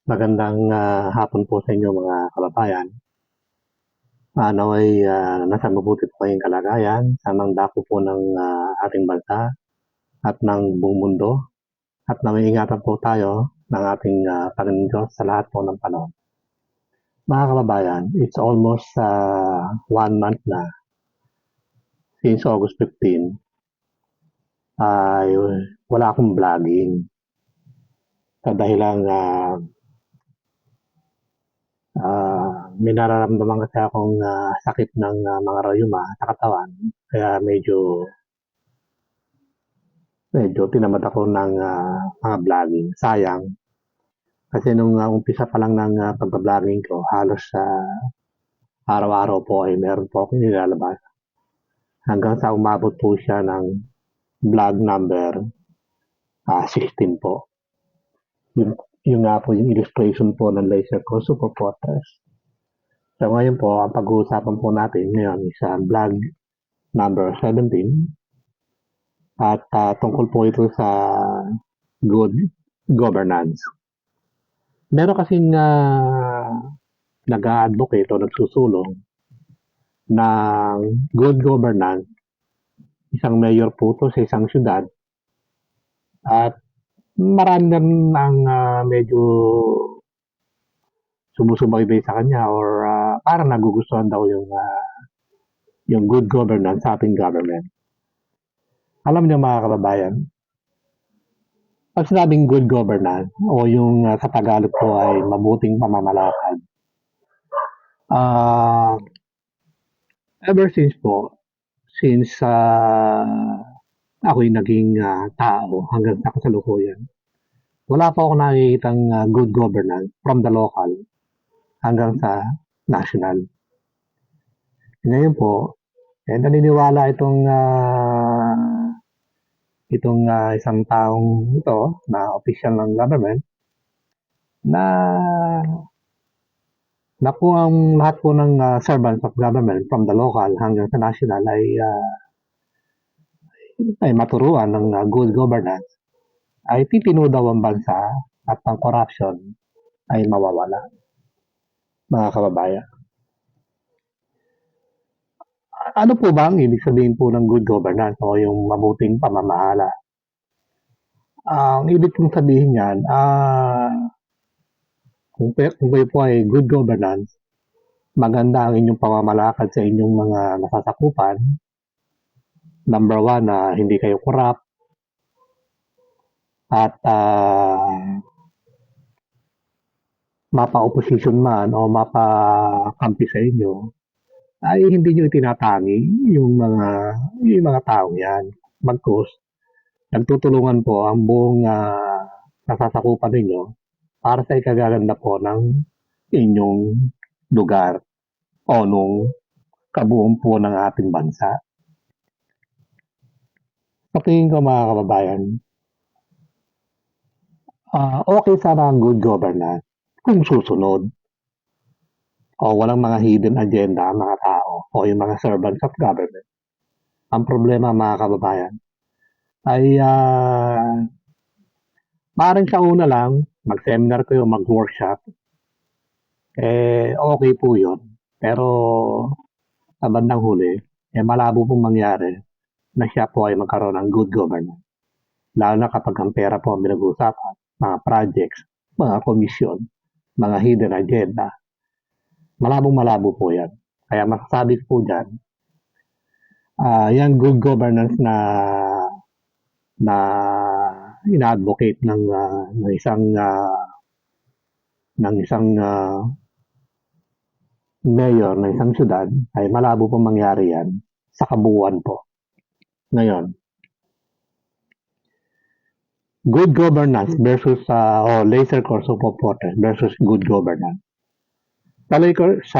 Magandang hapon po sa inyo mga kababayan. Nawa'y nasa mabuti po kayong kalagayan, sanang dako po ng ating bansa at ng buong mundo at nawa'y ingatan po tayo ng ating Panginoon Diyos sa lahat po ng panahon. Mga kababayan, it's almost 1 month na since August 15 ay wala akong vlogging sa dahilan may nararamdaman kasi akong sakit ng mga rayuma sa katawan. Kaya medyo tinamad ako ng mga vlogging. Sayang. Kasi nung umpisa pa lang ng pagba-vlogging ko, halos araw-araw po ay meron po akong nilalabas. Hanggang sa umabot po siya ng vlog number 16 po. Yung nga po yung illustration po ng laser ko, Super Fortress. So ngayon po, ang pag-uusapan po natin ngayon is vlog number 17 at tungkol po ito sa good governance. Meron kasing nag-a-advocate o nagsusulong ng good governance, isang mayor po to sa isang syudad at marami ng medyo sumusubaybay sa kanya or parang nagugustuhan daw yung good governance sa ating government. Alam niyo mga kababayan, pag sinabing good governance o yung sa Tagalog po ay mabuting pamamalakad, ever since ako'y naging tao hanggang sa kasalukuyan, wala pa ako nakikitang good governance from the local hanggang sa national. Ngayon po, naniniwala itong isang taong ito na official ng government na po ang lahat po ng servants of government from the local hanggang sa national ay maturuan ng good governance, ay titino daw ang bansa at ang corruption ay mawawala. Mga kababayan, ano po ba ang ibig sabihin po ng good governance o yung mabuting pamamahala? Ang ibig kong sabihin yan, kung kayo po ay good governance, maganda ang inyong pamamalakad sa inyong mga nasasakupan. Number 1, hindi kayo corrupt at mapa-opposition man o mapa-kampi sa inyo, ay hindi nyo itinatangi yung mga taong yan. Bagkus, nagtutulungan po ang buong nasasakupan ninyo para sa ikagaganda po ng inyong lugar o nung kabuuan po ng ating bansa. Sa tingin ko mga kababayan, okay sana ang good governance kung susunod o walang mga hidden agenda ang mga tao o yung mga servants of government. Ang problema mga kababayan ay maaaring sa una lang mag-seminar kayo, mag-workshop, okay po yun. Pero sa bandang huli, malabo pong mangyari na siya po ay magkaroon ng good governance. Lalo na kapag ang pera po ang pinag-uusapan, mga projects, mga komisyon, mga hidden agenda. Malabong-malabo po yan. Kaya masasabi ko po dyan, yung good governance na ina-advocate ng isang mayor ng isang syudad ay malabo pong mangyari yan sa kabuuan po. Ngayon, good governance versus laser core super fortress versus good governance. Sa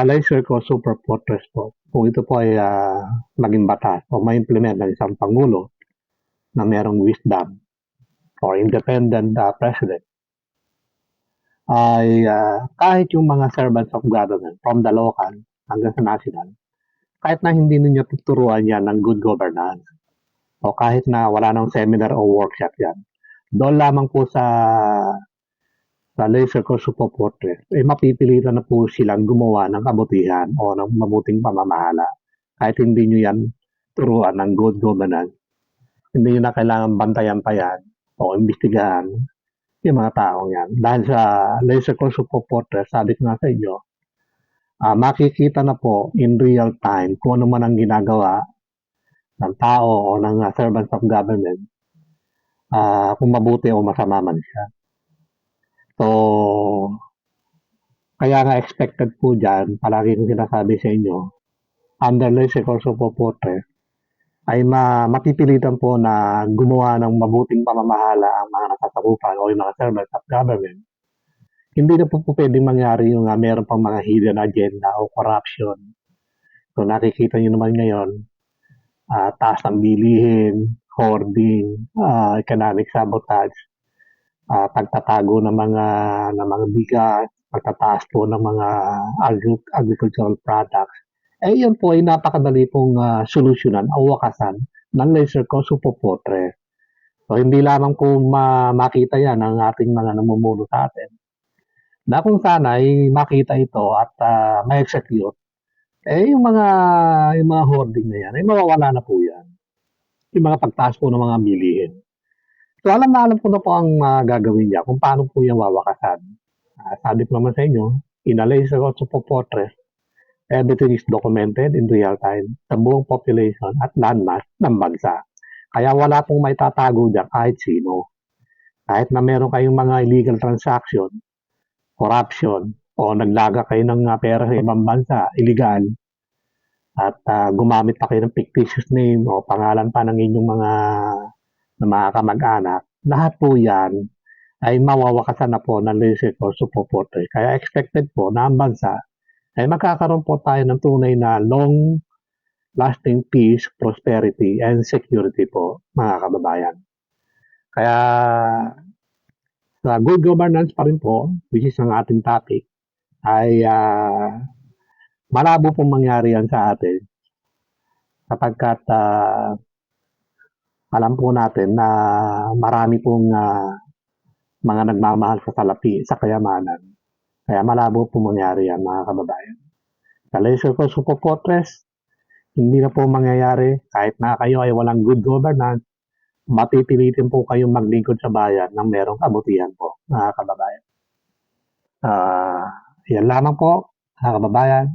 laser core super fortress po, kung ito po ay maging batas o ma-implement ng isang pangulo na merong wisdom or independent president, ay kahit yung mga servants of government from the local hanggang sa national, kahit na hindi ninyo tuturuan yan ng good governance o kahit na wala nang seminar o workshop yan, doon lamang po sa sa laser Kosovo portrait, mapipilitan na po silang gumawa ng kabutihan o ng mabuting pamamahala. Kahit hindi nyo yan turuan ng good governance, hindi nyo na kailangan bantayan pa yan o imbestigahan yung mga taong yan. Dahil sa laser Kosovo portrait, sabi ko nga sa inyo, makikita na po in real time kung ano man ang ginagawa ng tao o ng servants of government, kung mabuti o masama man siya. So, kaya nga expected po dyan, palagi kong sinasabi sa inyo, under laser Kosovo portrait, ay mapipilitan po na gumawa ng mabuting pamamahala ang mga nasasakupan o yung mga servants of government. Hindi na po pwedeng mangyari yung meron pang mga hidden agenda o corruption. So nakikita nyo naman ngayon, taas ng bilihin, hoarding, economic sabotage, pagtatago ng mga bigas, pagtataas po ng mga agricultural products. Yan po ay napakadali pong solusyonan o wakasan ng laser Kosovo portrait. So hindi lamang po makita yan ng ating mga namumuno sa atin, na kung sana ay makita ito at ma-execute, yung mga hoarding na yan, ay mawawala na po yan. Yung mga pagtaas po ng mga bilihin. So alam ko na po ang gagawin niya kung paano po yung wawakasan. Sabi ko naman sa inyo, in a laser Kosovo portrait, everything is documented in real time sa buong population at landmass ng bansa. Kaya wala pong may tatago dyan kahit sino. Kahit na meron kayong mga illegal transaction, corruption, o naglaga kayo ng pera sa ibang bansa, illegal, at gumamit pa kayo ng fictitious name o pangalan pa ng inyong mga kamag-anak, lahat po yan ay mawawakasan na po ng laser Kosovo portrait. Kaya expected po na ang bansa ay magkakaroon po tayo ng tunay na long-lasting peace, prosperity, and security po, mga kababayan. Kaya sa good governance pa rin po, which is ang ating topic, ay malabo pong mangyari yan sa atin sapagkat alam po natin na marami pong mga nagmamahal sa salapi, sa kayamanan. Kaya malabo pong mangyari yan, mga kababayan. Sa laser Kosovo portrait, hindi na po mangyayari kahit na kayo ay walang good governance, mapipilitin po kayong maglingkod sa bayan ng merong kabutihan po, mga kababayan. Yan lamang po, mga kababayan.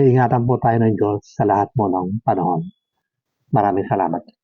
Ingatan po tayo ng Diyos sa lahat po ng panahon. Maraming salamat.